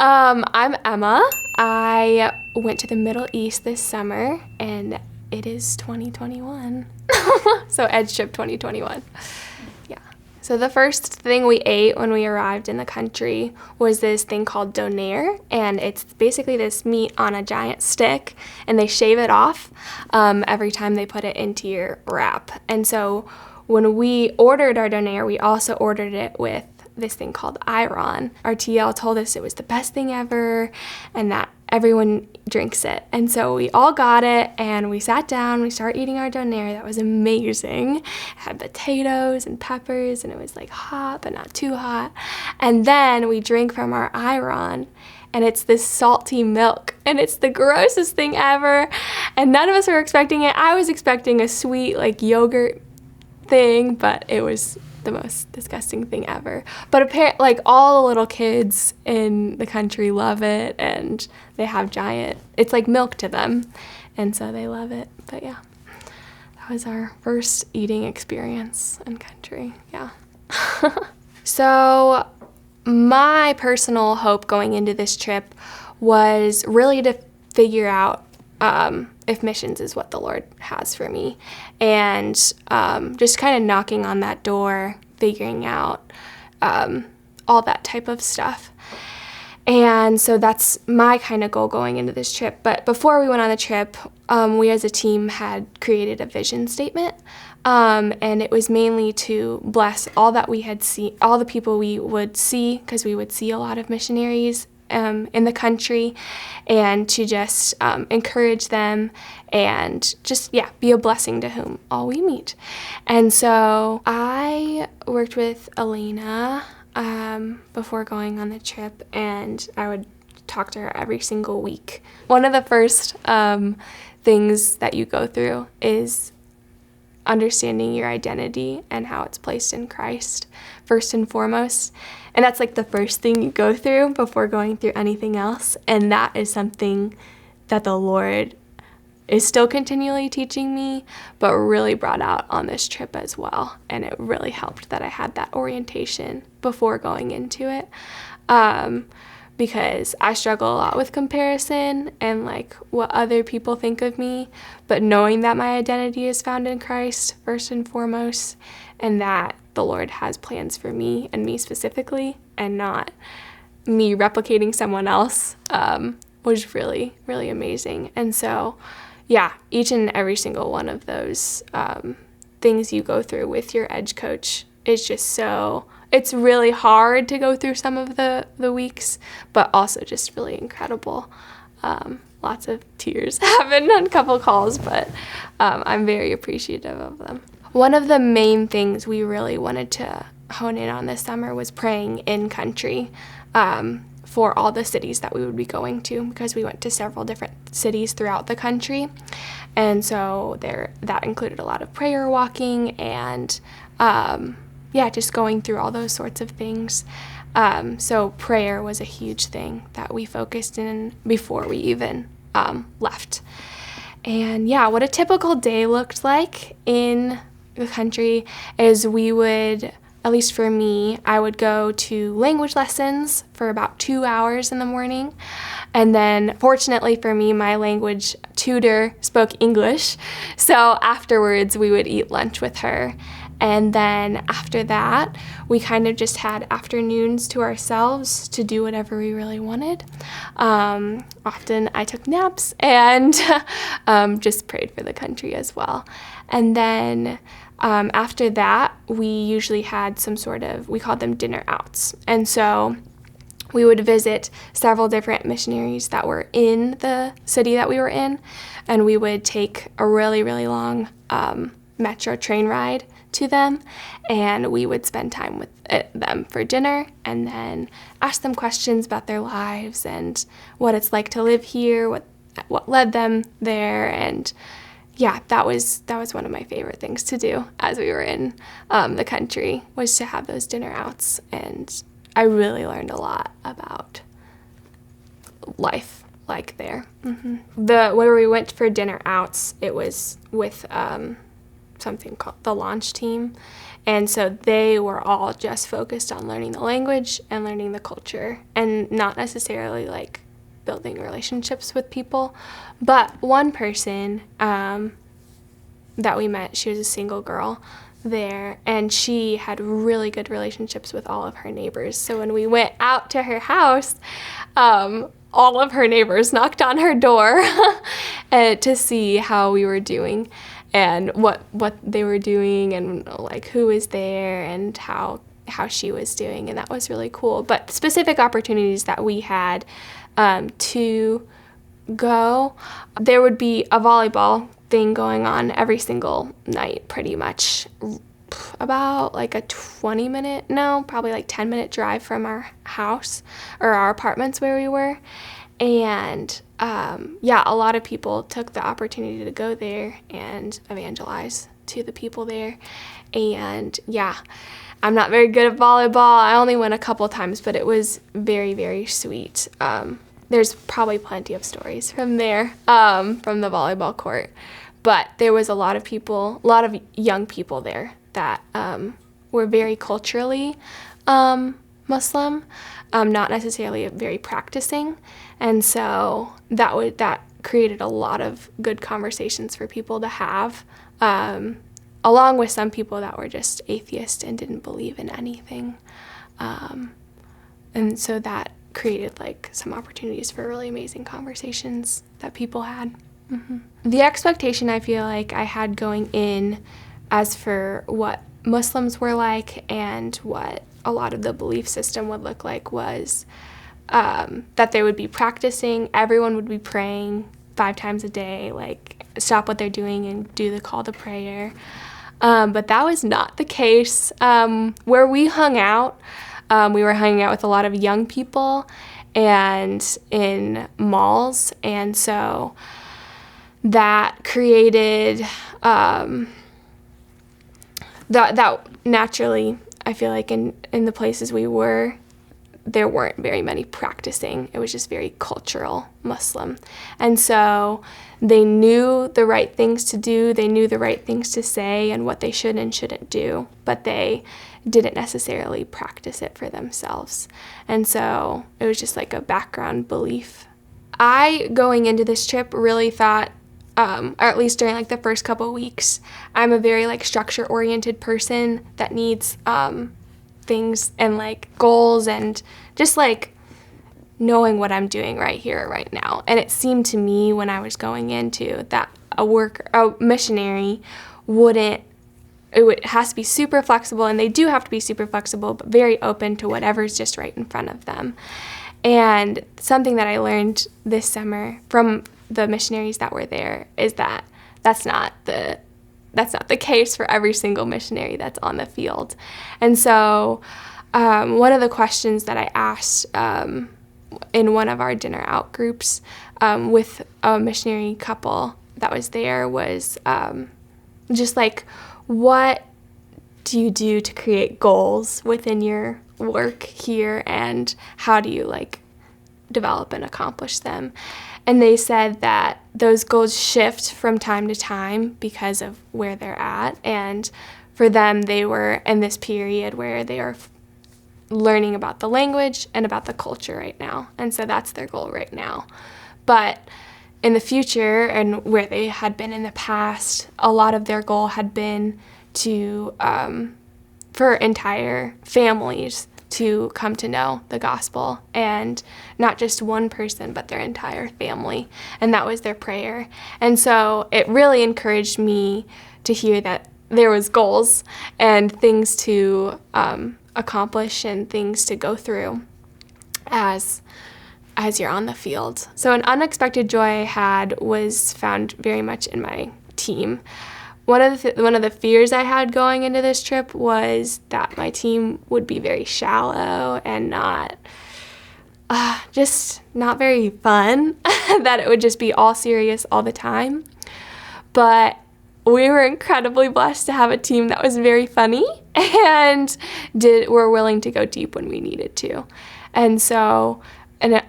I'm Emma. I went to the Middle East this summer, and it is 2021. So Edge Trip 2021. Yeah. So the first thing we ate when we arrived in the country was this thing called doner, and it's basically this meat on a giant stick, and they shave it off every time they put it into your wrap. And so when we ordered our doner, we also ordered it with this thing called ayran. Our TL told us it was the best thing ever and that everyone drinks it. And so we all got it and we sat down, we started eating our doner. That was amazing. It had potatoes and peppers and it was like hot but not too hot. And then we drank from our ayran and it's this salty milk and it's the grossest thing ever. And none of us were expecting it. I was expecting a sweet like yogurt thing, but it was the most disgusting thing ever. But apparently, like, all the little kids in the country love it, and they have it's like milk to them, and so they love it. But yeah, that was our first eating experience in country. Yeah. So my personal hope going into this trip was really to figure out if missions is what the Lord has for me, and just kind of knocking on that door, figuring out all that type of stuff. And so that's my kind of goal going into this trip. But before we went on the trip, we as a team had created a vision statement, and it was mainly to bless all that we had seen, all the people we would see, because we would see a lot of missionaries in the country, and to just encourage them and just, be a blessing to whom all we meet. And so I worked with Elena before going on the trip, and I would talk to her every single week. One of the first things that you go through is understanding your identity and how it's placed in Christ, first and foremost. And that's like the first thing you go through before going through anything else. And that is something that the Lord is still continually teaching me, but really brought out on this trip as well. And it really helped that I had that orientation before going into it. Because I struggle a lot with comparison and like what other people think of me, but knowing that my identity is found in Christ first and foremost, and that the Lord has plans for me and me specifically, and not me replicating someone else, was really, really amazing. And so, each and every single one of those things you go through with your Edge coach is just so, it's really hard to go through some of the weeks, but also just really incredible. Lots of tears happened on a couple calls, but I'm very appreciative of them. One of the main things we really wanted to hone in on this summer was praying in country for all the cities that we would be going to, because we went to several different cities throughout the country. And so that included a lot of prayer walking and just going through all those sorts of things. So prayer was a huge thing that we focused in before we even left. And what a typical day looked like in the country is we would, at least for me, I would go to language lessons for about 2 hours in the morning. And then fortunately for me, my language tutor spoke English. So afterwards we would eat lunch with her. And then after that, we kind of just had afternoons to ourselves to do whatever we really wanted. Often I took naps and just prayed for the country as well. And then after that, we usually had some sort of, we called them dinner outs. And so we would visit several different missionaries that were in the city that we were in, and we would take a really, really long metro train ride to them, and we would spend time with them for dinner and then ask them questions about their lives and what it's like to live here, what led them there. And that was one of my favorite things to do as we were in the country, was to have those dinner outs. And I really learned a lot about life like there. Where we went for dinner outs, it was with something called the launch team. And so they were all just focused on learning the language and learning the culture and not necessarily like building relationships with people. But one person that we met, she was a single girl there, and she had really good relationships with all of her neighbors. So when we went out to her house, all of her neighbors knocked on her door to see how we were doing and what they were doing and like who was there and how she was doing, and that was really cool. But specific opportunities that we had to go, there would be a volleyball thing going on every single night, pretty much about like a 10-minute drive from our house or our apartments where we were. And a lot of people took the opportunity to go there and evangelize to the people there. And I'm not very good at volleyball. I only went a couple times, but it was very, very sweet. There's probably plenty of stories from there, from the volleyball court. But there was a lot of young people there that were very culturally Muslim, not necessarily very practicing. And so that created a lot of good conversations for people to have, along with some people that were just atheists and didn't believe in anything. And so that created like some opportunities for really amazing conversations that people had. Mm-hmm. The expectation I feel like I had going in as for what Muslims were like and what a lot of the belief system would look like was that they would be practicing, everyone would be praying 5 times a day, like stop what they're doing and do the call to prayer. But that was not the case. Where we hung out, we were hanging out with a lot of young people and in malls, and so that created that naturally, I feel like in the places we were, there weren't very many practicing. It was just very cultural Muslim. And so they knew the right things to do, they knew the right things to say and what they should and shouldn't do, but they didn't necessarily practice it for themselves. And so it was just like a background belief. I, going into this trip, really thought, or at least during like the first couple of weeks, I'm a very like structure-oriented person that needs things and like goals and just like knowing what I'm doing right here, right now. And it seemed to me when I was going into that a missionary it has to be super flexible, and they do have to be super flexible, but very open to whatever's just right in front of them. And something that I learned this summer from the missionaries that were there is that that's not the case for every single missionary that's on the field. And so one of the questions that I asked in one of our dinner out groups with a missionary couple that was there was just like, what do you do to create goals within your work here, and how do you like develop and accomplish them? And they said that those goals shift from time to time because of where they're at. And for them, they were in this period where they are learning about the language and about the culture right now. And so that's their goal right now. But in the future and where they had been in the past, a lot of their goal had been to, for entire families to come to know the gospel, and not just one person, but their entire family. And that was their prayer. And so it really encouraged me to hear that there was goals and things to accomplish and things to go through as you're on the field. So an unexpected joy I had was found very much in my team. One of the fears I had going into this trip was that my team would be very shallow and not very fun, that it would just be all serious all the time. But we were incredibly blessed to have a team that was very funny and were willing to go deep when we needed to. And so, an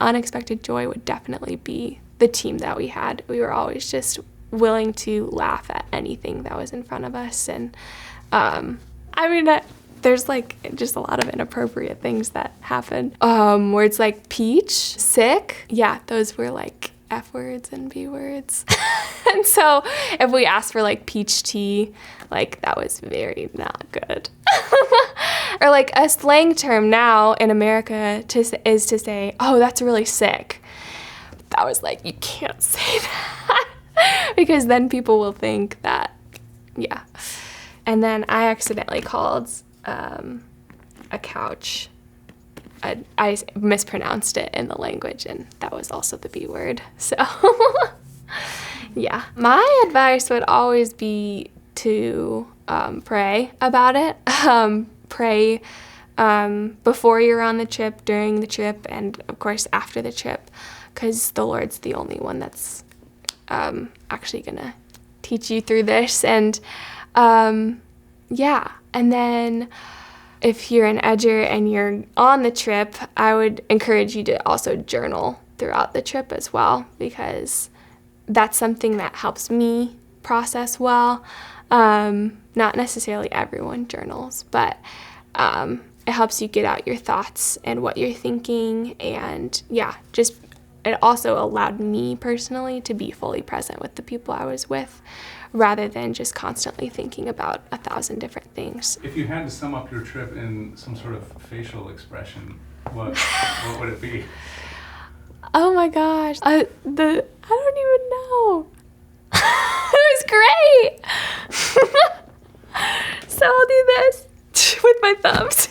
unexpected joy would definitely be the team that we had. We were always just willing to laugh at anything that was in front of us. And there's like just a lot of inappropriate things that happen. Words like peach, sick. Yeah, those were like F words and B words. And so if we asked for like peach tea, like that was very not good. Or like a slang term now in America is to say, oh, that's really sick. That was like, you can't say that because then people will think that, yeah. And then I accidentally called a couch. I mispronounced it in the language, and that was also the B word. So, yeah. My advice would always be to pray about it. Pray before you're on the trip, during the trip, and of course after the trip, because the Lord's the only one that's actually gonna teach you through this. And yeah, and then if you're an edger and you're on the trip, I would encourage you to also journal throughout the trip as well, because that's something that helps me process well. Not necessarily everyone journals, but it helps you get out your thoughts and what you're thinking. And yeah, just it also allowed me personally to be fully present with the people I was with, rather than just constantly thinking about 1,000 different things. If you had to sum up your trip in some sort of facial expression, what would it be? Oh my gosh, I don't even know. It was great. So I'll do this with my thumbs.